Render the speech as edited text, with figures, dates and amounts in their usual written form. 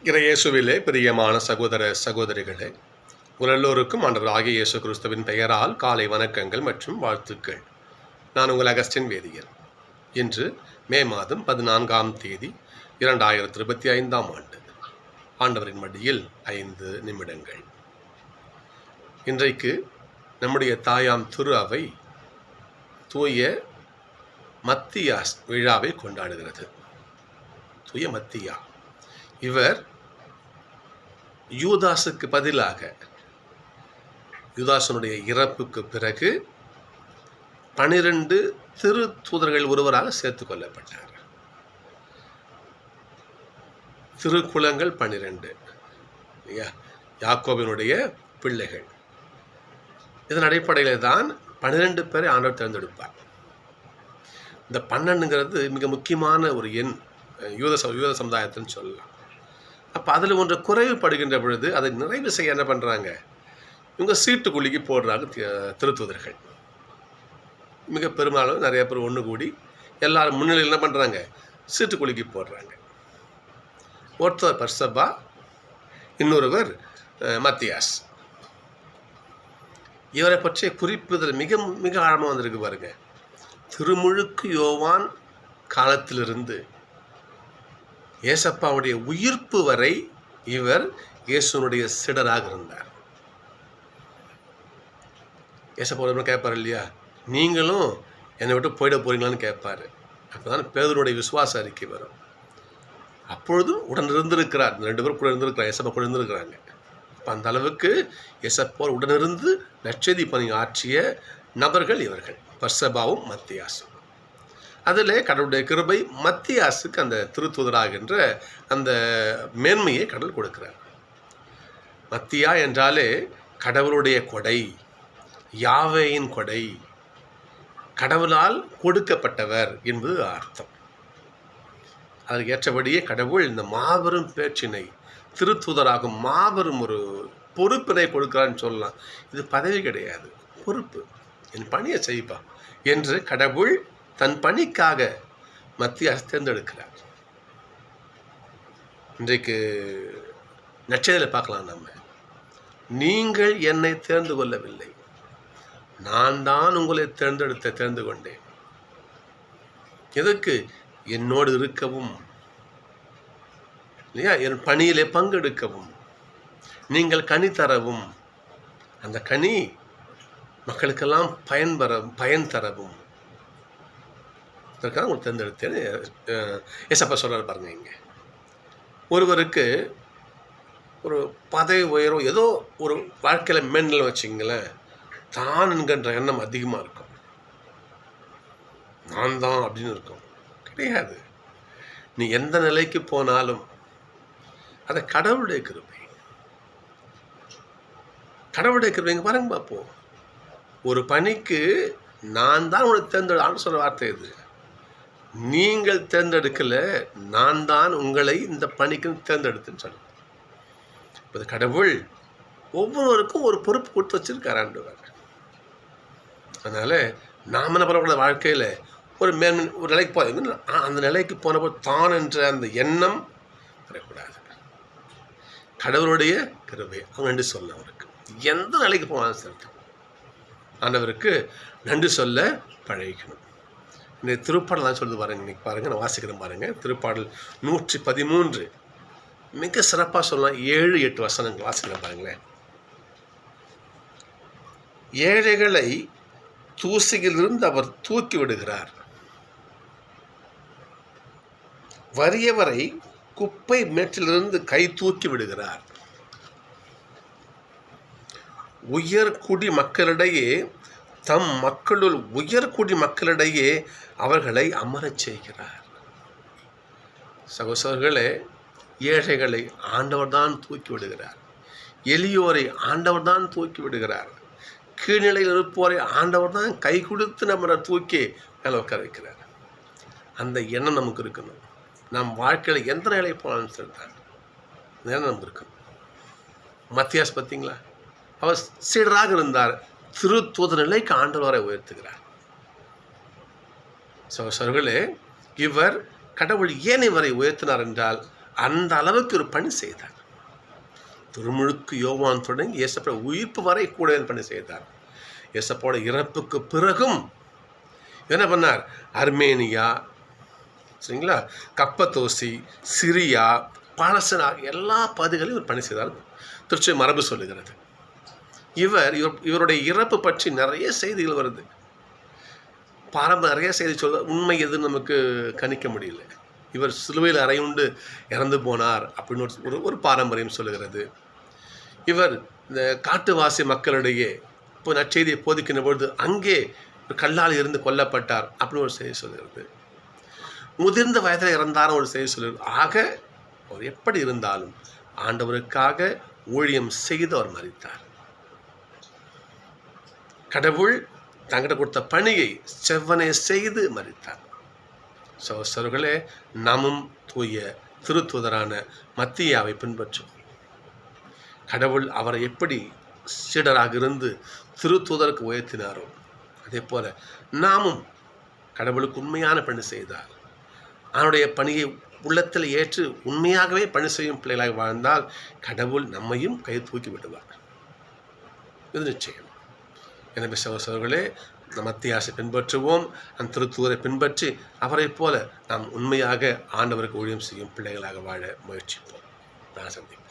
இறையேசுவிலே பிரியமான சகோதர சகோதரிகளே, எல்லோருக்கும் ஆண்டவராகிய இயேசு கிறிஸ்துவின் பெயரால் காலை வணக்கங்கள் மற்றும் வாழ்த்துக்கள். நான் உங்கள் அகஸ்டின் வேதியர். இன்று மே மாதம் 14ஆம் தேதி 2025ஆம் ஆண்டு. ஆண்டவரின் மடியில் 5 நிமிடங்கள். இன்றைக்கு நம்முடைய தாயாம் திரு அவை தூய மத்தியாஸ் விழாவை கொண்டாடுகிறது. தூய மத்தியா இவர் யூதாசுக்கு பதிலாக, யூதாசனுடைய இறப்புக்கு பிறகு 12 திரு தூதர்கள் ஒருவராக சேர்த்துக் கொள்ளப்பட்டார். திருக்குலங்கள் 12, யாக்கோபினுடைய பிள்ளைகள். இதன் அடிப்படையில் தான் 12 பேரை ஆண்டவர் தேர்ந்தெடுப்பார். இந்த 12ங்கிறது மிக முக்கியமான ஒரு எண் யூத சமுதாயத்தின்னு சொல்லலாம். அப்போ அதில் ஒன்று குறைவுபடுகின்ற பொழுது அதை நிறைவு செய்ய என்ன பண்ணுறாங்க, இவங்க சீட்டுக்குள்ளிக்கு போடுறாங்க திருத்தூதர்கள். மிக பெரும்பாலும் நிறைய பேர் ஒன்று கூடி எல்லாரும் முன்னிலையில் என்ன பண்ணுறாங்க, சீட்டுக்குள்ளிக்கு போடுறாங்க. ஒருத்தர் பர்சபா, இன்னொருவர் மத்தியாஸ். இவரை பற்றிய குறிப்புதல் மிக மிக ஆழமாக வந்திருக்கு பாருங்க. திருமுழுக்கு யோவான் காலத்திலிருந்து ஏசப்பாவுடைய உயிர்ப்பு வரை இவர் இயேசுனுடைய சீடராக இருந்தார். ஏசப்பா கேட்பார் இல்லையா, நீங்களும் என்னை விட்டு போயிட போறீங்களான்னு கேட்பாரு. அப்போதான் பேதுருடைய விசுவாச அறிக்கை வரும். அப்பொழுதும் உடன் இருந்திருக்கிறார். 2 பேர் கூட இருந்திருக்கிறார், ஏசப்பா கூட இருந்திருக்கிறாங்க. அப்போ அந்த அளவுக்கு ஏசப்பா உடனிருந்து நற்செய்தி பணி ஆற்றிய நபர்கள் இவர்கள், பர்சபாவும் மத்தியாசும். அதில் கடவுளுடைய கிருபை மத்தியாசுக்கு அந்த திருத்தூதராகின்ற அந்த மேன்மையை கடவுள் கொடுக்கிறார். மத்தியா என்றாலே கடவுளுடைய கொடை, யாவேயின் கொடை, கடவுளால் கொடுக்கப்பட்டவர் என்பது அர்த்தம். அதற்கு ஏற்றபடியே கடவுள் இந்த மாபெரும் பேச்சினை, திருத்தூதராகும் மாபெரும் ஒரு பொறுப்பினை கொடுக்கிறான்னு சொல்லலாம். இது பதவி கிடையாது, பொறுப்பு. என் பணியை செய்ப்பா என்று கடவுள் தன் பணிக்காக மத்தியாஸ் தேர்ந்தெடுக்கிறார். இன்றைக்கு நற்செய்தியில் பார்க்கலாம் நம்ம, நீங்கள் என்னை தேர்ந்து கொள்ளவில்லை, நான் தான் உங்களை தேர்ந்து கொண்டேன். எதற்கு? என்னோடு இருக்கவும், இல்லையா, என் பணியிலே பங்கெடுக்கவும், நீங்கள் கனி தரவும், அந்த கனி மக்களுக்கெல்லாம் பயன் தரவும், அதற்காக உங்களுக்கு தேர்ந்தெடுத்தேன்னு ஏசப்பா சொல்கிறார் பாருங்க. இங்கே ஒருவருக்கு ஒரு பதவி உயரும், ஏதோ ஒரு வாழ்க்கையில் மேன்நிலை வச்சிங்களேன், தான் என்கின்ற எண்ணம் அதிகமாக இருக்கும். நான் தான் அப்படின்னு இருக்கும். கிடையாது. நீ எந்த நிலைக்கு போனாலும் அதை கடவுளுடைய கிருபை, கடவுளுடைய கிருபை. இங்கே பாருங்க பார்ப்போம், ஒரு பணிக்கு நான் தான் உங்களை தேர்ந்தெடுன்னு சொல்கிற வார்த்தை இது. நீங்கள் தேர்ந்தெடுக்கல, நான் தான் உங்களை இந்த பணிக்கு தேர்ந்தெடுத்துன்னு சொல்ல. இப்போ கடவுள் ஒவ்வொருவருக்கும் ஒரு பொறுப்பு கொடுத்து வச்சிருக்கார் ஆண்டவர். அதனால நாம் என்ன பண்ணக்கூடாது, வாழ்க்கையில் ஒரு ஒரு நிலைக்கு போய் அந்த நிலைக்கு போனப்போ தான் என்ற அந்த எண்ணம் வரக்கூடாது. கடவுளுடைய கிருபை, அவங்க நன்றி சொல்ல. அவருக்கு எந்த நிலைக்கு போனாலும் சரி ஆண்டவருக்கு நன்றி சொல்ல பழகிக்கணும். இந்த திருப்பாடல் தான் சொல்லுது பாருங்க. இன்னைக்கு பாருங்கள், நான் வாசிக்கிறேன் பாருங்கள். திருப்பாடல் 113 மிக சிறப்பாக சொல்லலாம். 7-8 வசனங்கள் வாசிக்கிறேன் பாருங்களேன். ஏழைகளை தூசியிலிருந்து அவர் தூக்கி விடுகிறார், வறியவரை குப்பை மேட்டிலிருந்து கை தூக்கி விடுகிறார், உயர்குடி மக்களிடையே, தம் மக்களுள் உயர்குடி மக்களிடையே அவர்களை அமரச் செய்கிறார். சகோதரர்களே, ஏழைகளை ஆண்டவர் தான் தூக்கி விடுகிறார், எளியோரை ஆண்டவர் தான் தூக்கி விடுகிறார், கீழ்நிலையில் இருப்போரை ஆண்டவர் தான் கை கொடுத்து நம்மளை தூக்கி மேலே உட்கார வைக்கிறார். அந்த எண்ணம் நமக்கு இருக்கணும். நம் வாழ்க்கையில் எந்த நிலை போனாலும் சரிதான், அந்த எண்ணம் நமக்கு இருக்கணும். மத்தியாஸ் பார்த்தீங்களா, அவர் சீடராக இருந்தார், திருத்தூத நிலைக்கு ஆண்டவரை உயர்த்துகிறார். சகோதரர்களே, இவர் கடவுள் ஏன் இவரை உயர்த்தினார் என்றால், அந்த அளவுக்கு ஒரு பணி செய்தார். திருமுழுக்கு யோவான் தொடங்கி இயேசப்பா உயிர்ப்பு வரை கூட பணி செய்தார். இயேசப்பாவோட இறப்புக்கு பிறகும் என்ன பண்ணார்? அர்மேனியா, சரிங்களா, கப்பத்தோசி, சிரியா, பாலஸ்தீனா எல்லா பகுதிகளையும் இவர் பணி செய்தார். திருச்சி மரபு சொல்லுகிறது. இவருடைய இறப்பு பற்றி நிறைய செய்திகள் வருது. நிறைய செய்தி சொல்ல, உண்மை எதுன்னு நமக்கு கணிக்க முடியல. இவர் சிலுவையில் அறையுண்டு இறந்து போனார் அப்படின்னு ஒரு பாரம்பரியம் சொல்லுகிறது. இவர் இந்த காட்டுவாசி மக்களிடையே இப்போ நற்செய்தியை போதிக்கின்ற பொழுது அங்கே கல்லால் இருந்து கொல்லப்பட்டார் அப்படின்னு ஒரு செய்தி சொல்லுகிறது. முதிர்ந்த வயதில் இறந்தாரும் ஒரு செய்தி சொல்லுகிறது. ஆக அவர் எப்படி இருந்தாலும் ஆண்டவருக்காக ஊழியம் செய்து அவர் மரித்தார். கடவுள் தங்கிட்ட கொடுத்த பணியை செவ்வனே செய்து மரித்தார். சகோதரர்களே, நாமும் தூய திருத்தூதரான மத்தியாவை பின்பற்றுவோம். கடவுள் அவரை எப்படி சீடராக இருந்து திருத்தூதருக்கு உயர்த்தினாரோ அதே போல நாமும் கடவுளுக்கு உண்மையான பணி செய்தார், அவனுடைய பணியை உள்ளத்தில் ஏற்று உண்மையாகவே பணி செய்யும் பிள்ளைகளாக வாழ்ந்தால் கடவுள் நம்மையும் கை தூக்கி விடுவார். இது நிச்சயம். எனவே சகோதரர்களே, நம் மத்தியாசை பின்பற்றுவோம். அந்த திருத்தூதரை பின்பற்றி அவரை போல நாம் உண்மையாக ஆண்டவருக்கு ஊழியம் செய்யும் பிள்ளைகளாக வாழ முயற்சிப்போம். நான் சந்திப்போம்.